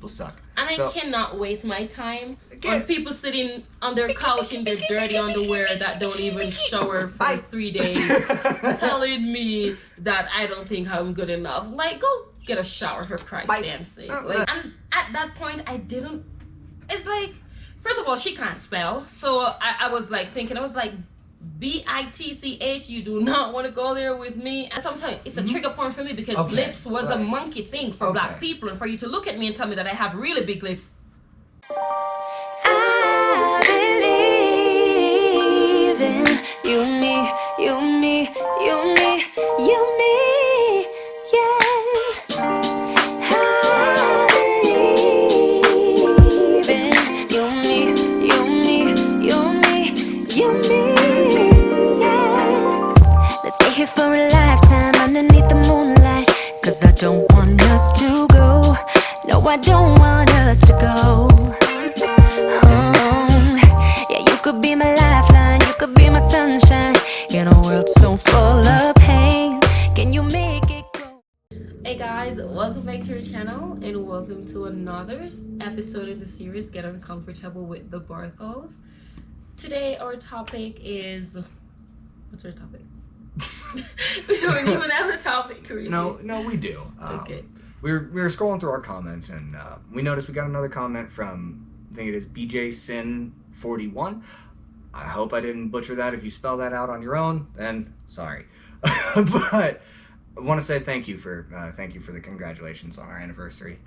people suck. And I cannot waste my time on people sitting on their couch in their dirty underwear that don't even shower for 3 days, telling me that I don't think I'm good enough. Like, go get a shower for Christ's damn sake. Like, and at that point, I didn't. It's like, first of all, she can't spell, so I was like thinking, I was like, BITCH, you do not want to go there with me. And sometimes it's a trigger point for me because lips was a monkey thing for black people, and for you to look at me and tell me that I have really big lips. I believe in you, me, you, me, you, me, you, me, yeah. I believe in you, me, you, me, you, me, you, me. Stay here for a lifetime underneath the moonlight, 'cause I don't want us to go. No, I don't want us to go. Yeah, you could be my lifeline, you could be my sunshine in a world so full of pain. Can you make it go? Hey guys, welcome back to our channel and welcome to another episode in the series Get Uncomfortable with the Barthols. Today our topic is, what's our topic? We don't even have a topic, really. No, we do. Okay. We were scrolling through our comments and we noticed we got another comment from, I think it is BJ Sin 41. I hope I didn't butcher that. If you spell that out on your own, then sorry. But I want to say thank you for the congratulations on our anniversary.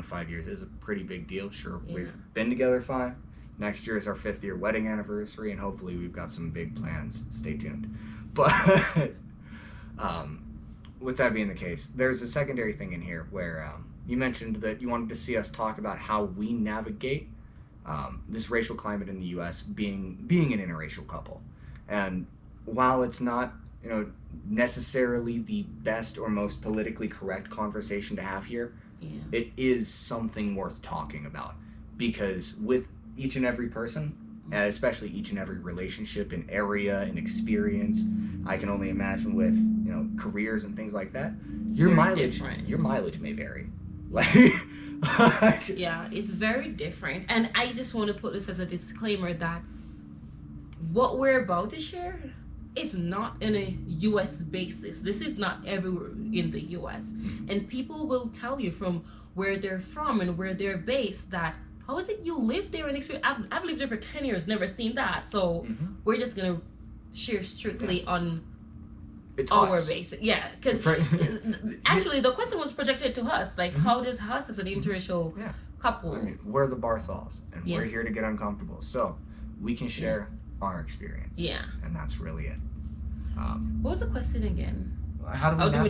5 years is a pretty big deal. Sure, we've been together 5. Next year is our 5th year wedding anniversary, and hopefully we've got some big plans. Stay tuned. But with that being the case, there's a secondary thing in here where you mentioned that you wanted to see us talk about how we navigate this racial climate in the U.S. being an interracial couple. And while it's not necessarily the best or most politically correct conversation to have here, it is something worth talking about, because with each and every person, especially each and every relationship and area and experience, I can only imagine with careers and things like that, your mileage may vary. Yeah, it's very different. And I just want to put this as a disclaimer that what we're about to share is not in a US basis. This is not everywhere in the US. And people will tell you from where they're from and where they're based that, how is it you live there and experience? I've lived there for 10 years, never seen that. So we're just going to share strictly on our basic. Yeah, because actually the question was projected to us. Like, how does us as an interracial couple? I mean, we're the Barthols, and we're here to get uncomfortable. So we can share our experience. Yeah. And that's really it. What was the question again? How do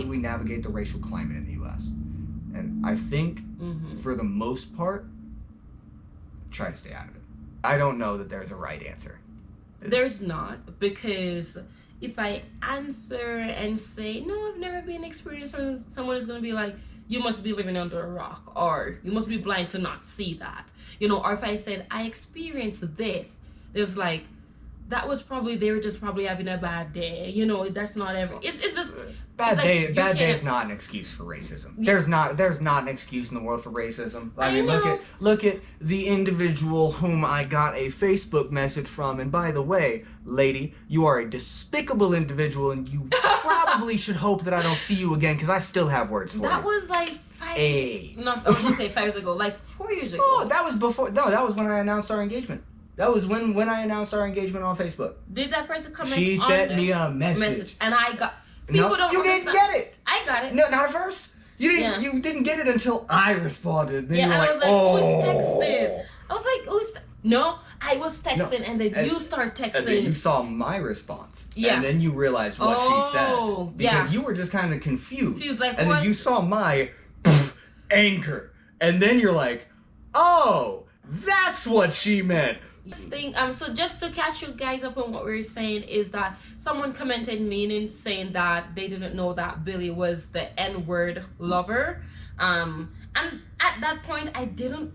we navigate the racial climate in the U.S.? And I think for the most part, try to stay out of it. I don't know that there's a right answer. There's not, because if I answer and say, no, I've never been experienced, someone is going to be like, you must be living under a rock, or you must be blind to not see that. Or if I said, I experienced this, there's like, that was probably, they were just probably having a bad day. That's not it's just bad day. Bad day is not an excuse for racism. There's not an excuse in the world for racism. I mean, look at the individual whom I got a Facebook message from. And by the way, lady, you are a despicable individual, and you probably should hope that I don't see you again, because I still have words for you. That was like 5 years. No, I was gonna say 5 years ago, like 4 years ago. Oh, that was before. No, that was when I announced our engagement. That was when I announced our engagement on Facebook. Did that person come in? She sent me a message. And I got... People don't you understand. Didn't get it. I got it. No, not at first. You didn't. You didn't get it until I responded. Then you were I like, was like, who's texting? I was like, no, I was texting, and then you start texting. And then you saw my response. Yeah. And then you realized what she said. Because you were just kind of confused. She was like, and then you saw my anchor. And then you're like, oh, that's what she meant. So just to catch you guys up on what we were saying is that someone commented meaning saying that they didn't know that Billy was the N-word lover. And at that point I didn't.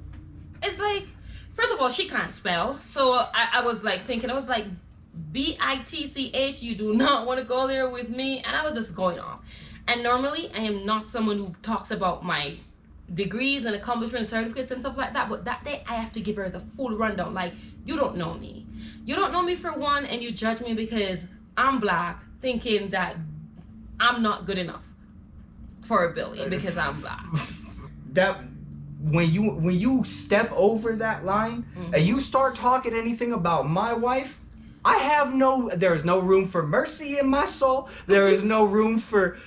It's like, first of all, she can't spell. So I was like thinking, I was like, BITCH, you do not want to go there with me. And I was just going off. And normally I am not someone who talks about my degrees and accomplishment certificates and stuff like that, but that day I have to give her the full rundown. Like, you don't know me. You don't know me for one, and you judge me because I'm black, thinking that I'm not good enough for a Billy because I'm black. That when you step over that line and you start talking anything about my wife, there is no room for mercy in my soul. There is no room for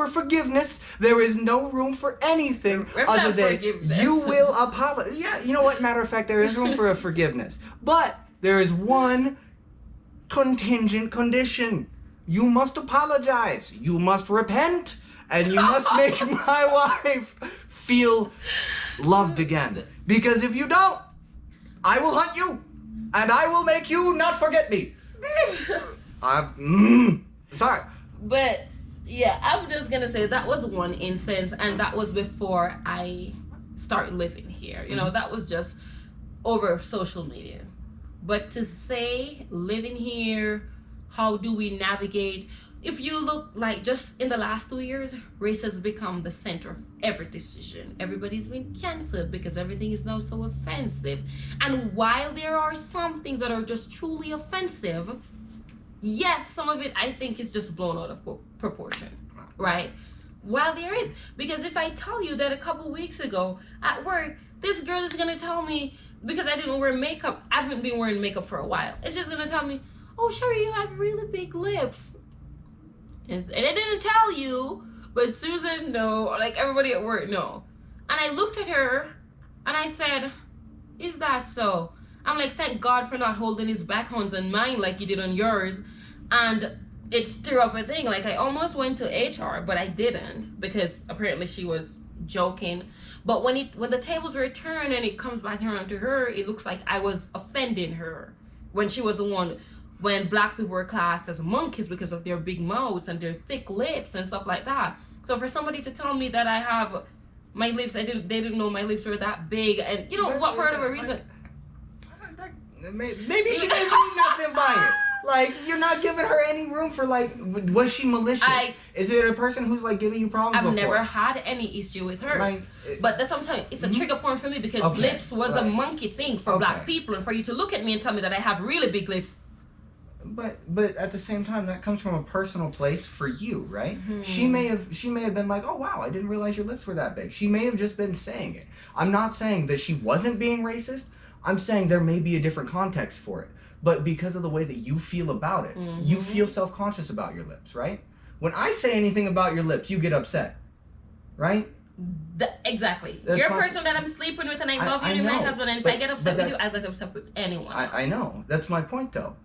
forgiveness. There is no room for anything other than you will apologize. Yeah, you know what? Matter of fact, there is room for a forgiveness, but there is one contingent condition. You must apologize. You must repent, and you must make my wife feel loved again. Because if you don't, I will hunt you. And I will make you not forget me. Sorry. But yeah, I'm just gonna say that was one instance, and that was before I started living here. You know, that was just over social media. But to say living here, how do we navigate? If you look, like, just in the last 2 years, race has become the center of every decision. Everybody's been canceled because everything is now so offensive. And while there are some things that are just truly offensive, yes, some of it I think is just blown out of proportion, right? While there is, because if I tell you that a couple weeks ago at work, this girl is gonna tell me, because I didn't wear makeup, I haven't been wearing makeup for a while, it's just gonna tell me, oh, Sherry, you have really big lips. And I didn't tell you, but Susan, no, like everybody at work, no. And I looked at her and I said, is that so? I'm like, thank God for not holding his backhounds on mine like you did on yours. And it stirred up a thing. Like, I almost went to HR, but I didn't, because apparently she was joking. But when the tables were turned and it comes back around to her, it looks like I was offending her when she was the one. When black people were classed as monkeys because of their big mouths and their thick lips and stuff like that. So for somebody to tell me that I have my lips, they didn't know my lips were that big, and you know what, for whatever reason. Maybe she didn't mean nothing by it. Like, you're not giving her any room for, like, was she malicious? Is it a person who's, like, giving you problems I've before? never had any issue with her. Like, but that's what I'm telling you. It's a trigger point for me because lips was a monkey thing for black people, and for you to look at me and tell me that I have really big lips. But at the same time, that comes from a personal place for you, right? She may have been like, oh wow, I didn't realize your lips were that big. She may have just been saying it. I'm not saying that she wasn't being racist. I'm saying there may be a different context for it. But because of the way that you feel about it, you feel self-conscious about your lips, right? When I say anything about your lips, you get upset, right? Exactly. You're a person that I'm sleeping with, and I love you, you're my husband, and if I get upset with you, I get upset with anyone else. I know. That's my point, though.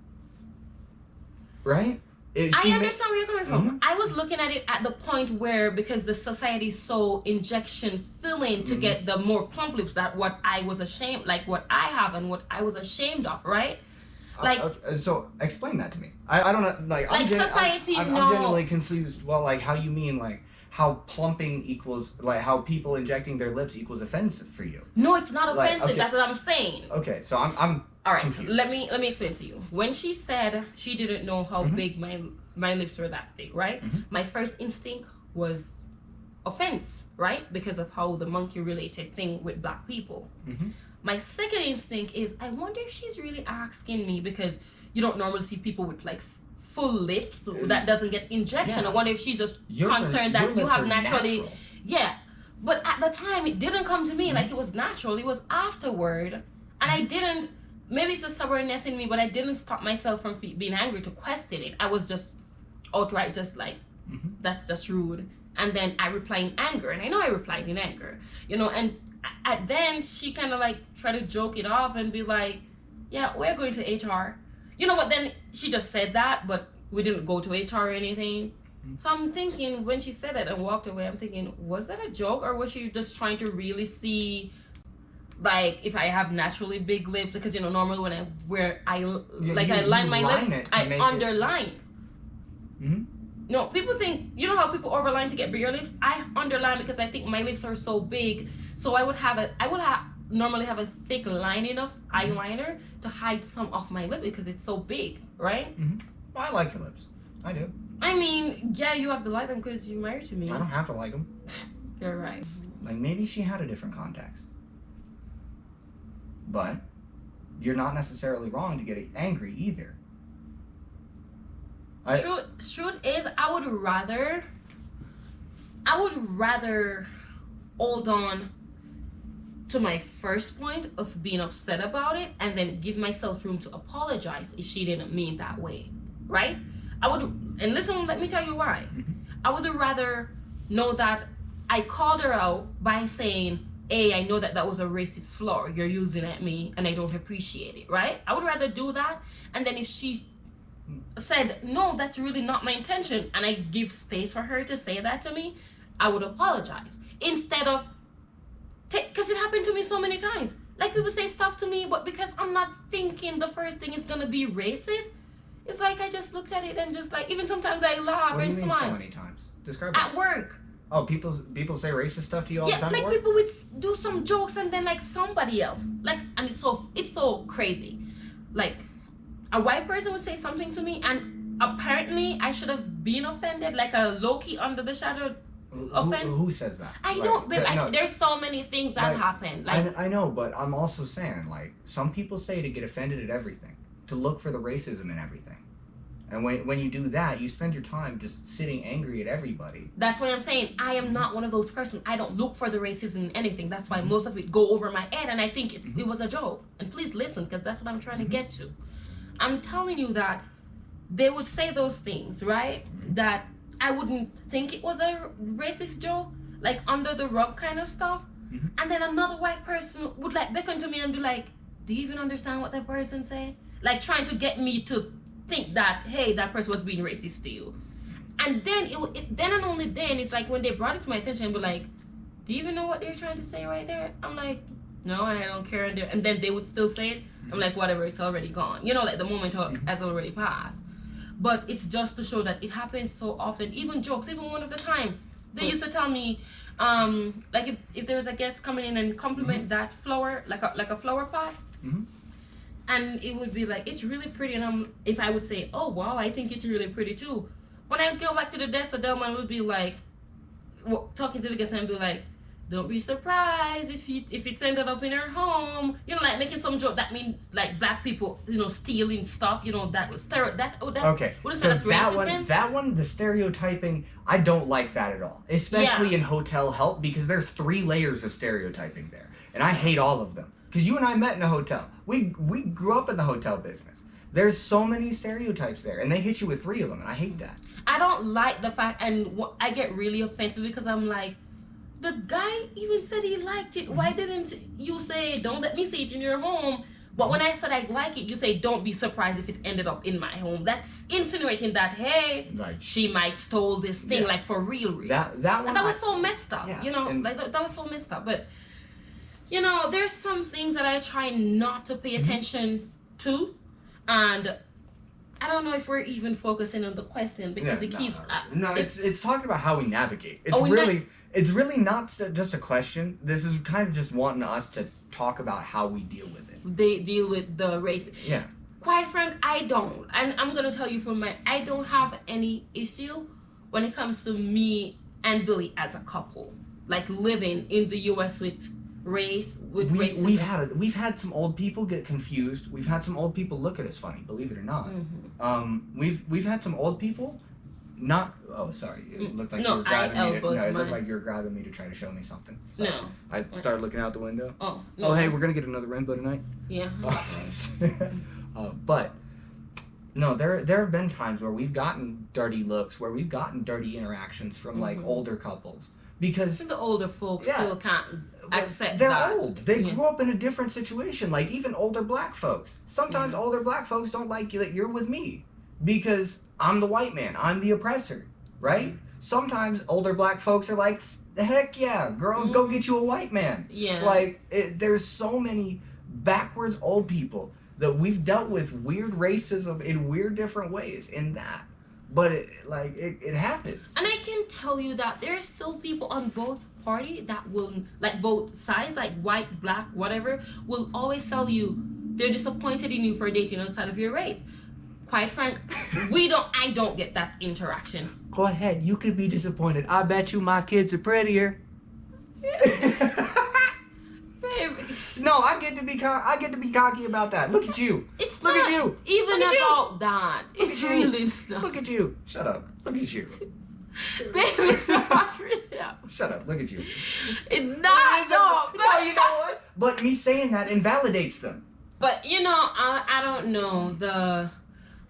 Right? I understand where you're coming from. I was looking at it at the point where, because the society is so injection filling to get the more plump lips, that what I was ashamed, like what I have and what I was ashamed of, right? Like, so explain that to me. I don't know. Like society. I'm genuinely confused. Well, like, how you mean, like, how plumping equals, like, how people injecting their lips equals offensive for you? No, it's not offensive. That's what I'm saying. Okay, so I'm all right. confused. Let me explain to you. When she said she didn't know how big my lips were that big, right? My first instinct was offense, right? Because of how the monkey related thing with black people. My second instinct is, I wonder if she's really asking me, because you don't normally see people with like full lips that doesn't get injection. I wonder if she's just concerned that you have naturally natural. Yeah. But at the time it didn't come to me like it was natural. It was afterward, and I didn't, maybe it's a stubbornness in me, but I didn't stop myself from being angry to question it. I was just outright just like, that's just rude. And then I replied in anger, and I know I replied in anger, you know, and then she kind of like tried to joke it off and be like, yeah, we're going to HR. You know what, then she just said that, but we didn't go to HR or anything. So I'm thinking, when she said that and walked away, I'm thinking, was that a joke, or was she just trying to really see, like, if I have naturally big lips? Because, you know, normally when I line my lips, I underline. No, people think, you know how people overline to get bigger lips? I underline because I think my lips are so big. So I would normally have a thick line enough eyeliner to hide some of my lip because it's so big, right? Well, I like your lips. I do. I mean, yeah, you have to like them because you're married to me. I don't have to like them. You're right. Like, maybe she had a different context. But you're not necessarily wrong to get angry either. Truth is, I would rather hold on to my first point of being upset about it and then give myself room to apologize if she didn't mean that way, right? And listen, let me tell you why. I would rather know that I called her out by saying, hey, I know that was a racist slur you're using at me and I don't appreciate it, right? I would rather do that, and then if she said, no, that's really not my intention, and I give space for her to say that to me, I would apologize. Instead of, because it happened to me so many times. Like, people say stuff to me, but because I'm not thinking the first thing is gonna be racist, it's like I just looked at it and just like, even sometimes I laugh What do and you mean smile. so many times? Describe At it. work. Oh, people say racist stuff to you all the time like at work? people would do some jokes and then like somebody else, like, and it's so crazy. Like, a white person would say something to me and apparently I should have been offended, like a low-key under the shadow offense. Who says that? I don't, but like, there's so many things that happen. Like, I know, but I'm also saying, like, some people say to get offended at everything, to look for the racism in everything. And when you do that, you spend your time just sitting angry at everybody. That's why I'm saying I am not one of those persons. I don't look for the racism in anything. That's why most of it go over my head, and I think it was a joke. And please listen, because that's what I'm trying to get to. I'm telling you that they would say those things, right? That I wouldn't think it was a racist joke, like under the rug kind of stuff. And then another white person would like beckon to me and be like, do you even understand what that person say? Like, trying to get me to think that, hey, that person was being racist to you. And then then and only then, it's like when they brought it to my attention and be like, do you even know what they're trying to say right there? I'm like, no, and I don't care. And then they would still say it. I'm like, whatever, it's already gone. You know, like the moment has already passed. But it's just to show that it happens so often. Even jokes, even one of the time, they used to tell me, like if there was a guest coming in and compliment that flower, like a flower pot, and it would be like, it's really pretty, and if I would say, oh wow, I think it's really pretty too. When I go back to the desk, the man would be like, talking to the guest and be like, don't be surprised if it's ended up in her home. You know, like making some joke that means like black people, you know, stealing stuff. You know, that was Okay. What is so that? that one, the stereotyping, I don't like that at all. Especially in hotel help, because there's 3 layers of stereotyping there, and I hate all of them. Because you and I met in a hotel. We grew up in the hotel business. There's so many stereotypes there, and they hit you with 3 of them, and I hate that. I don't like the fact, and I get really offensive because I'm like, the guy even said he liked it. Why didn't you say, don't let me see it in your home? But when I said I like it, you say, don't be surprised if it ended up in my home. That's insinuating that, hey, Like, she might stole this thing, like for real. That one. And that was so messed up, Yeah, you know, and- like that was so messed up. But, you know, there's some things that I try not to pay attention to. And I don't know if we're even focusing on the question because it keeps... it's talking about how we navigate. It's Oh, really not just a question. This is kind of just wanting us to talk about how we deal with it. They deal with the race. Yeah. Quite frank, I don't. And I'm going to tell you I don't have any issue when it comes to me and Billy as a couple. Like living in the U.S. with racism. We've had some old people get confused. We've had some old people look at us funny, believe it or not. We've had some old people not. Oh, sorry. It looked like you were grabbing me. It looked like you were grabbing me to try to show me something. So No. I started looking out the window. Oh, no. Oh, hey, we're gonna get another rainbow tonight. Yeah. But no, there have been times where we've gotten dirty looks, where we've gotten dirty interactions from like older couples because The older folks still can't accept they're that. old. They grew up in a different situation. Like even older black folks. Sometimes older black folks don't like you that you're with me because I'm the white man. I'm the oppressor, right? Sometimes older black folks are like, heck yeah, girl, go get you a white man. Yeah. Like there's so many backwards old people that we've dealt with weird racism in weird different ways in that. But it happens. And I can tell you that there's still people on both parties that will, like both sides, like white, black, whatever, will always tell you they're disappointed in you for dating outside of your race. Quite frank, I don't get that interaction. Go ahead, you could be disappointed. I bet you my kids are prettier. Baby. No, I get to be cocky about that. Look at you. It's Look not at you. even Look at about that. Look It's at you. really not. Look at you. Shut up. Look at you. Baby, it's not really. Shut up. Look at you. It's not. No, No, you know what? But me saying that invalidates them. But you know, I don't know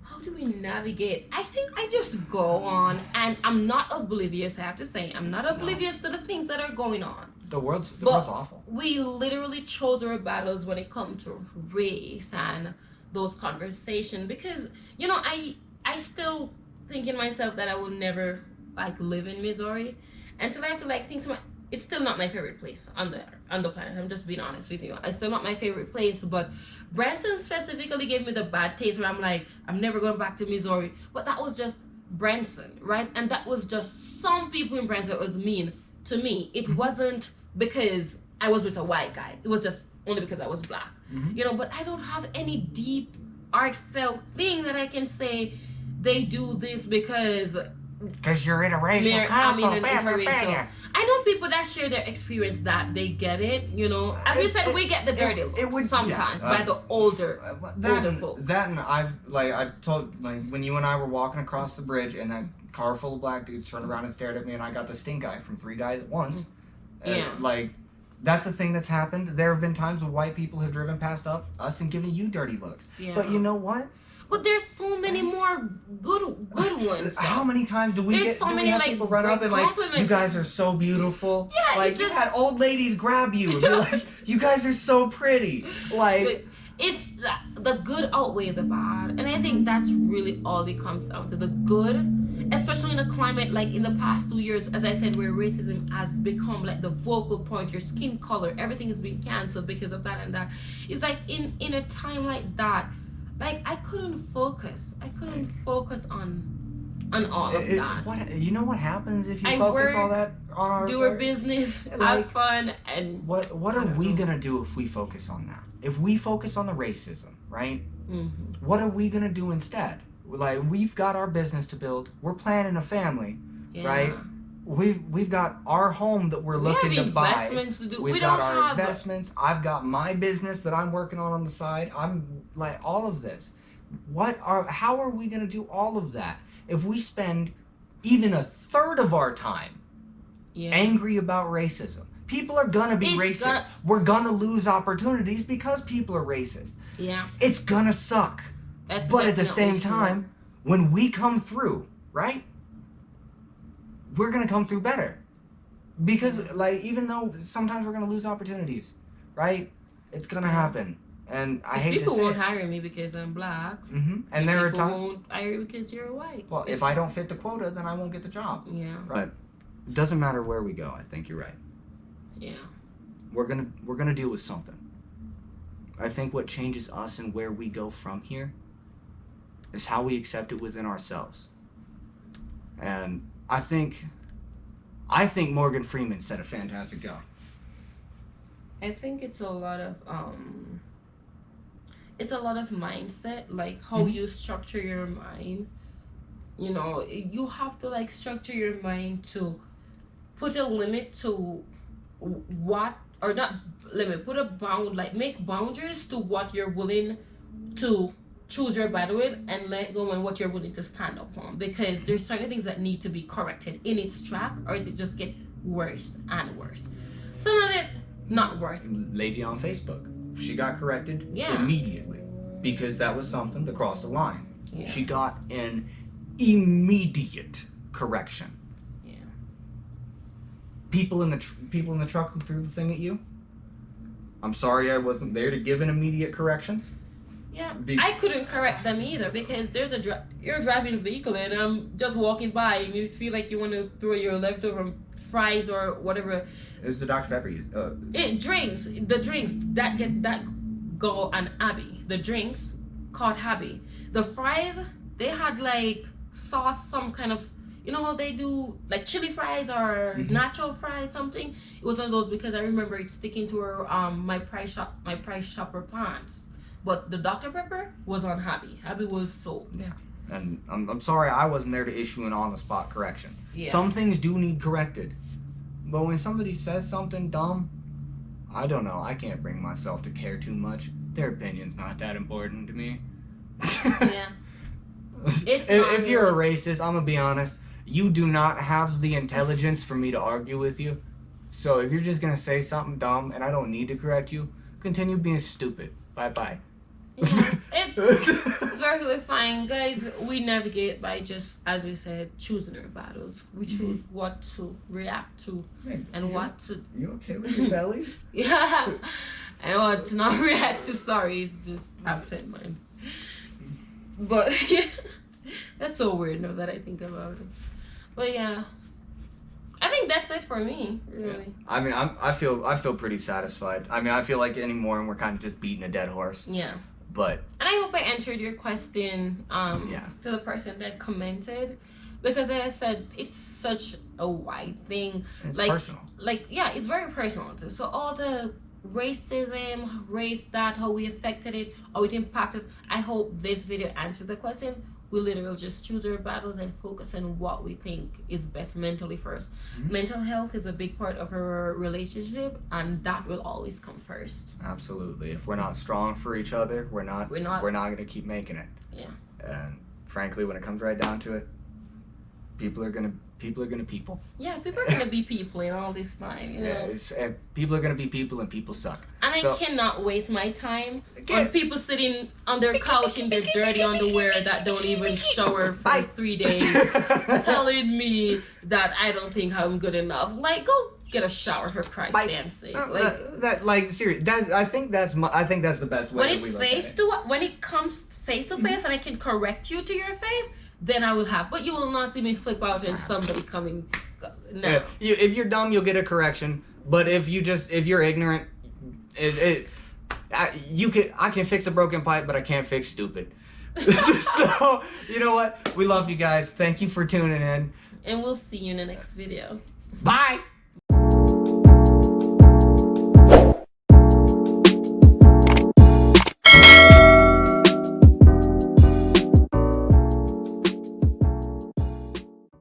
how do we navigate? I think I just go on, and I'm not oblivious. I have to say, I'm not oblivious to the things that are going on. The world's But awful. we literally chose our battles when it comes to race and those conversations, because you know, I still think in myself that I will never like live in Missouri until I have to like think to my. It's still not my favorite place on the planet. I'm just being honest with you. It's still not my favorite place, but Branson specifically gave me the bad taste where I'm like, I'm never going back to Missouri. But that was just Branson, right? And that was just some people in Branson that was mean to me. It wasn't because I was with a white guy. It was just only because I was black. You know, but I don't have any deep, heartfelt thing that I can say they do this because you're interracial. I'm in an interracial. I know people that share their experience that they get it, you know. As we said, we get the dirty looks sometimes by the older folks. That and I told, like, when you and I were walking across the bridge and that car full of black dudes turned around and stared at me and I got the stink eye from 3 guys at once. Yeah. Like, that's a thing that's happened. There have been times when white people have driven past us and given you dirty looks. Yeah. But you know what? But there's so many more good ones. How many times do we have people run up and like, you guys are so beautiful? Yeah, like, you had old ladies grab you and be like, you guys are so pretty. Like, it's the good outweigh the bad, and I think that's really all it comes down to. The good, especially in a climate like in the past 2 years, as I said, where racism has become like the focal point. Your skin color, everything is being canceled because of that and that. It's like in a time like that, like I couldn't focus on all of that. What, you know what happens if you I focus work, all that on our do our affairs? business, Like, have fun, and what are we gonna do if we focus on that? If we focus on the racism, right? What are we gonna do instead? Like, we've got our business to build. We're planning a family, right? We've got our home that we're looking to buy. Investments to do. We've We got don't our have investments. I've got my business that I'm working on the side. I'm like all of this. How are we gonna do all of that if we spend even a third of our time angry about racism? People are gonna be racist. We're gonna lose opportunities because people are racist. Yeah. It's gonna suck. But at the same time, when we come through, right? We're gonna come through better. Because like, even though sometimes we're gonna lose opportunities, right? It's gonna happen. And I hate to say people won't hire me because I'm black. And there are People times won't hire you because you're white. Well, if I don't fit the quota, then I won't get the job. Yeah. But it doesn't matter where we go. I think you're right. Yeah. We're gonna deal with something. I think what changes us and where we go from here is how we accept it within ourselves. And I think Morgan Freeman said a fantastic job. I think it's a lot of mindset, like how you structure your mind. You know, you have to like structure your mind to put a limit to what, or not limit, put a bound, like make boundaries to what you're willing to choose your battle with, and let go on what you're willing to stand up on, because there's certain things that need to be corrected in its track, or it just get worse and worse. Some of it not worth. Lady on Facebook, she got corrected immediately because that was something that crossed the line. Yeah. She got an immediate correction. Yeah. People in the truck who threw the thing at you, I'm sorry I wasn't there to give an immediate correction. Yeah, I couldn't correct them either, because there's you're driving a vehicle and I'm just walking by and you feel like you want to throw your leftover fries or whatever. It was the Dr. Pepper. The drinks that go on Abby. The drinks caught Abby. The fries, they had like sauce, some kind of, you know how they do like chili fries or nacho fries, something. It was one of those, because I remember it sticking to her my price shopper pants. But the Dr. Pepper was on Abby. Abby was sold. Yeah. And I'm sorry I wasn't there to issue an on-the-spot correction. Yeah. Some things do need corrected. But when somebody says something dumb, I don't know. I can't bring myself to care too much. Their opinion's not that important to me. Yeah. If you're a racist, I'm gonna be honest. You do not have the intelligence for me to argue with you. So if you're just gonna say something dumb and I don't need to correct you, continue being stupid. Bye bye. Yeah, it's perfectly fine, guys. We navigate by just, as we said, choosing our battles. We choose what to react to and what to. You okay with your belly? Yeah, and what to not react to. Sorry, it's just absent mind. But that's so weird now that I think about it. But yeah, I think that's it for me. Really. Yeah. I mean, I feel pretty satisfied. I mean, I feel like anymore, and we're kind of just beating a dead horse. Yeah. But. And I hope I answered your question to the person that commented, because as I said, it's such a wide thing. It's like personal. Like yeah, it's very personal. So all the racism, how we affected it, how it impacted us. I hope this video answered the question. We literally just choose our battles and focus on what we think is best mentally first. Mental health is a big part of our relationship, and that will always come first. Absolutely. If we're not strong for each other, we're not gonna keep making it. Yeah. And frankly, when it comes right down to it, people are gonna people. Yeah, people are gonna be people in all this time. You know? People are gonna be people, and people suck. And I cannot waste my time on people sitting on their couch in their dirty underwear that don't even shower for 3 days, telling me that I don't think I'm good enough. Like, go get a shower for Christ's damn sake. Seriously, I think that's the best way. When it comes face to face, and I can correct you to your face, then I will have. But you will not see me flip out and somebody coming. No. If you're dumb, you'll get a correction. But if you're ignorant, I can fix a broken pipe, but I can't fix stupid. So you know what? We love you guys. Thank you for tuning in. And we'll see you in the next video. Bye.